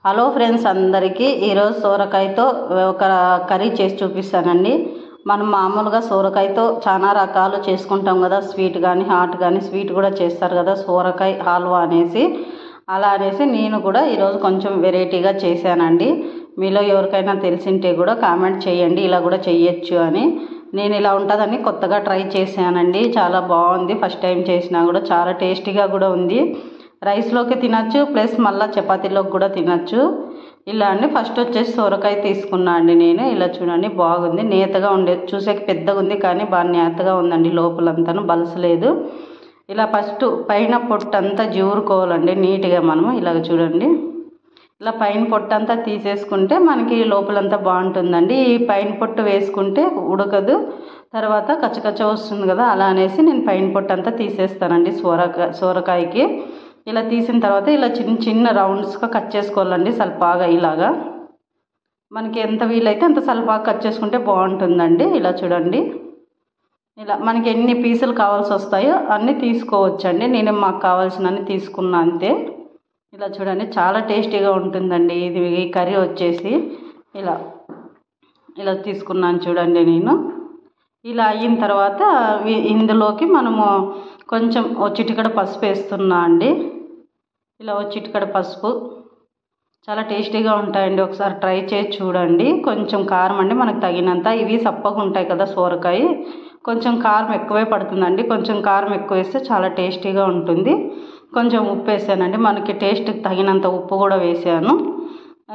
Hello friends, అందరికీ ఈరోజు సోరకాయతో ఒక కర్రీ చేసి చూపిస్తానండి. మనం మామూలుగా సోరకాయతో చాలా రకాలు చేసుకుంటాం కదా, స్వీట్ కానీ హాట్ కానీ. స్వీట్ కూడా చేస్తారు కదా, సోరకాయ హల్వా అనేసి. అలా అనేసి నేను కూడా ఈరోజు కొంచెం వెరైటీగా చేశానండి. మీలో ఎవరికైనా తెలిసింటే కూడా కామెంట్ చేయండి, ఇలా కూడా చేయొచ్చు అని. నేను ఇలా ఉంటుందని కొత్తగా ట్రై చేశానండి. చాలా బాగుంది. ఫస్ట్ టైం చేసినా కూడా చాలా టేస్టీగా కూడా ఉంది. రైస్లోకి తినచ్చు, ప్లస్ మళ్ళీ చపాతీలోకి కూడా తినచ్చు. ఇలా అండి. ఫస్ట్ వచ్చేసి సొరకాయ తీసుకున్నా అండి నేను. ఇలా చూడండి, బాగుంది, నేతగా ఉండేది. చూసేకి పెద్దగా ఉంది కానీ బాగా నేతగా ఉందండి, లోపలంతాను బలసలేదు. ఇలా ఫస్ట్ పైన పొట్టంతా జీవురుకోవాలండి నీట్గా. మనము ఇలాగ చూడండి, ఇలా పైన పొట్టు అంతా తీసేసుకుంటే మనకి లోపలంతా బాగుంటుందండి. ఈ పైన పొట్టు వేసుకుంటే ఉడకదు, తర్వాత కచ్చకచ్చ వస్తుంది కదా. అలా అనేసి నేను పైన పొట్టు అంతా తీసేస్తానండి సోరకాయకి. ఇలా తీసిన తర్వాత ఇలా చిన్న చిన్న రౌండ్స్గా కట్ చేసుకోవాలండి, సల్పాగా. ఇలాగా మనకి ఎంత వీలైతే అంత సల్పాగా కట్ చేసుకుంటే బాగుంటుందండి. ఇలా చూడండి, ఇలా మనకి ఎన్ని పీసులు కావాల్సి వస్తాయో అన్నీ తీసుకోవచ్చండి. నేను మాకు కావాల్సినన్ని తీసుకున్నా అంతే. ఇలా చూడండి, చాలా టేస్టీగా ఉంటుందండి ఇది. ఈ కర్రీ వచ్చేసి ఇలా ఇలా తీసుకున్నాను చూడండి నేను. ఇలా అయిన తర్వాత ఇందులోకి మనము కొంచెం చిటికెడ పసుపు వేస్తున్నా అండి. ఇలా చిటికెడ పసుపు, చాలా టేస్టీగా ఉంటాయండి. ఒకసారి ట్రై చేసి చూడండి. కొంచెం కారం అండి మనకు తగినంత. ఇవి సప్పగా ఉంటాయి కదా సోరకాయ, కొంచెం కారం ఎక్కువే పడుతుందండి. కొంచెం కారం ఎక్కువ వేస్తే చాలా టేస్టీగా ఉంటుంది. కొంచెం ఉప్పు వేసానండి, మనకి టేస్ట్కి తగినంత ఉప్పు కూడా వేసాను.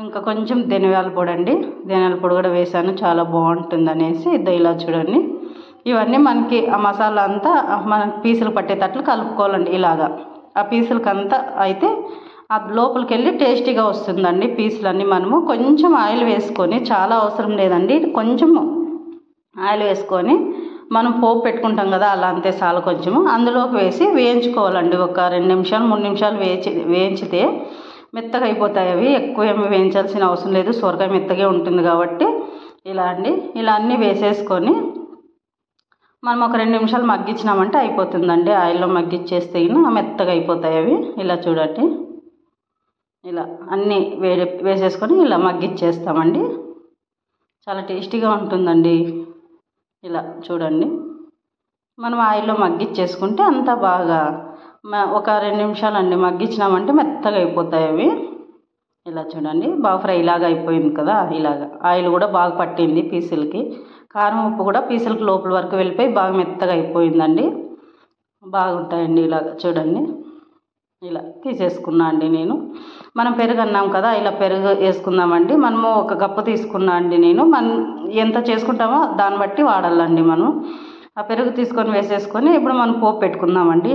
ఇంకా కొంచెం ధనియాల పొడి అండి, ధనియాల పొడి కూడా వేసాను, చాలా బాగుంటుంది అనేసి. ఇలా చూడండి, ఇవన్నీ మనకి ఆ మసాలా అంతా మనకి పీసులు పట్టేటట్లు కలుపుకోవాలండి. ఇలాగా ఆ పీసులకంతా అయితే ఆ లోపలికి వెళ్ళి టేస్టీగా వస్తుందండి పీసులన్నీ. మనము కొంచెం ఆయిల్ వేసుకొని, చాలా అవసరం లేదండి, కొంచెం ఆయిల్ వేసుకొని మనం పోపు పెట్టుకుంటాం కదా, అలా అంతే చాలా కొంచెము అందులోకి వేసి వేయించుకోవాలండి. ఒక 2 నిమిషాలు 3 నిమిషాలు వేయించితే మెత్తగా అయిపోతాయి అవి. ఎక్కువ ఏమి వేయించాల్సిన అవసరం లేదు, సొరకాయ మెత్తగా ఉంటుంది కాబట్టి. ఇలా అండి, ఇలా అన్నీ వేసేసుకొని మనం ఒక 2 నిమిషాలు మగ్గించినామంటే అయిపోతుందండి. ఆయిల్లో మగ్గిచ్చేస్తే మెత్తగా అయిపోతాయి అవి. ఇలా చూడండి, ఇలా అన్నీ వేసేసుకొని ఇలా మగ్గిచ్చేస్తామండి. చాలా టేస్టీగా ఉంటుందండి. ఇలా చూడండి, మనం ఆయిల్లో మగ్గిచ్చేసుకుంటే అంతా బాగా ఒక 2 నిమిషాలు అండి మగ్గించినామంటే మెత్తగా అయిపోతాయి అవి. ఇలా చూడండి, బాగా ఫ్రై లాగా అయిపోయింది కదా. ఇలాగా ఆయిల్ కూడా బాగా పట్టింది పీసులకి, కారం ఉప్పు కూడా పీసులకి లోపల వరకు వెళ్ళిపోయి బాగా మెత్తగా అయిపోయిందండి. బాగుంటాయండి. ఇలాగ చూడండి, ఇలా తీసేసుకున్నా అండి నేను. మనం పెరుగు అన్నాం కదా, ఇలా పెరుగు వేసుకుందామండి. మనము ఒక కప్పు తీసుకున్నా అండి నేను. మనం ఎంత చేసుకుంటామో దాన్ని బట్టి వాడాలండి మనం. ఆ పెరుగు తీసుకొని వేసేసుకొని ఇప్పుడు మనం పోపు పెట్టుకుందామండి.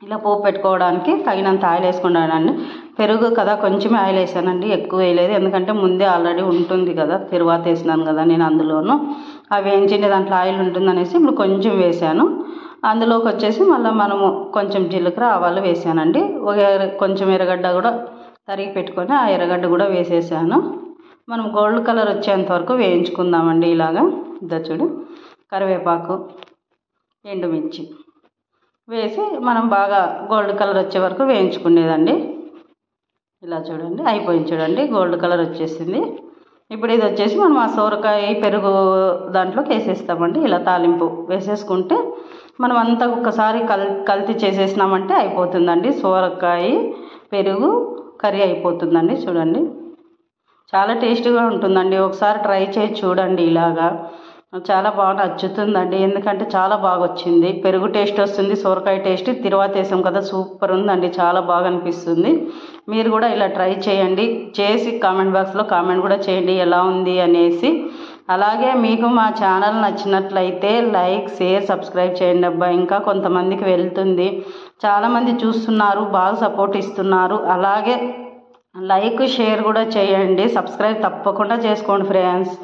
ఇలా పోపు పెట్టుకోవడానికి తగినంత ఆయిల్ వేసుకున్నానండి. పెరుగు కదా కొంచెం ఆయిల్ వేసానండి, ఎక్కువ వేయలేదు. ఎందుకంటే ముందే ఆల్రెడీ ఉంటుంది కదా, తరువాత వేసినాను కదా నేను అందులోను. అవి వేయించిండే దాంట్లో ఆయిల్ ఉంటుందనేసి ఇప్పుడు కొంచెం వేసాను. అందులోకి వచ్చేసి మళ్ళీ మనము కొంచెం జీలకర్ర ఆవాలు వేసానండి. కొంచెం ఎర్రగడ్డ కూడా తరిగి పెట్టుకొని ఆ ఎర్రగడ్డ కూడా వేసేసాను. మనం గోల్డ్ కలర్ వచ్చేంత వరకు వేయించుకుందామండి. ఇలాగా చూడు, కరివేపాకు, ఎండుమిర్చి వేసి మనం బాగా గోల్డ్ కలర్ వచ్చే వరకు వేయించుకునేదండి. ఇలా చూడండి, అయిపోయింది చూడండి, గోల్డ్ కలర్ వచ్చేసింది. ఇప్పుడు ఇది వచ్చేసి మనం ఆ సోరకాయ పెరుగు దాంట్లోకి వేసేస్తామండి. ఇలా తాలింపు వేసేసుకుంటే మనం అంతా ఒక్కసారి కల్తీ చేసేసినామంటే అయిపోతుందండి. సోరకాయ పెరుగు కర్రీ అయిపోతుందండి. చూడండి, చాలా టేస్టీగా ఉంటుందండి. ఒకసారి ట్రై చేసి చూడండి. ఇలాగా చాలా బాగా నచ్చుతుందండి, ఎందుకంటే చాలా బాగా వచ్చింది. పెరుగు టేస్ట్ వస్తుంది, సోరకాయ టేస్ట్ తిరువాత వేసాం కదా, సూపర్ ఉందండి, చాలా బాగా అనిపిస్తుంది. మీరు కూడా ఇలా ట్రై చేయండి. చేసి కామెంట్ బాక్స్లో కామెంట్ కూడా చేయండి ఎలా ఉంది అనేసి. అలాగే మీకు మా ఛానల్ నచ్చినట్లయితే లైక్, షేర్, సబ్స్క్రైబ్ చేయండి అబ్బా. ఇంకా కొంతమందికి వెళ్తుంది, చాలామంది చూస్తున్నారు, బాగా సపోర్ట్ ఇస్తున్నారు. అలాగే లైక్, షేర్ కూడా చేయండి. సబ్స్క్రైబ్ తప్పకుండా చేసుకోండి ఫ్రెండ్స్.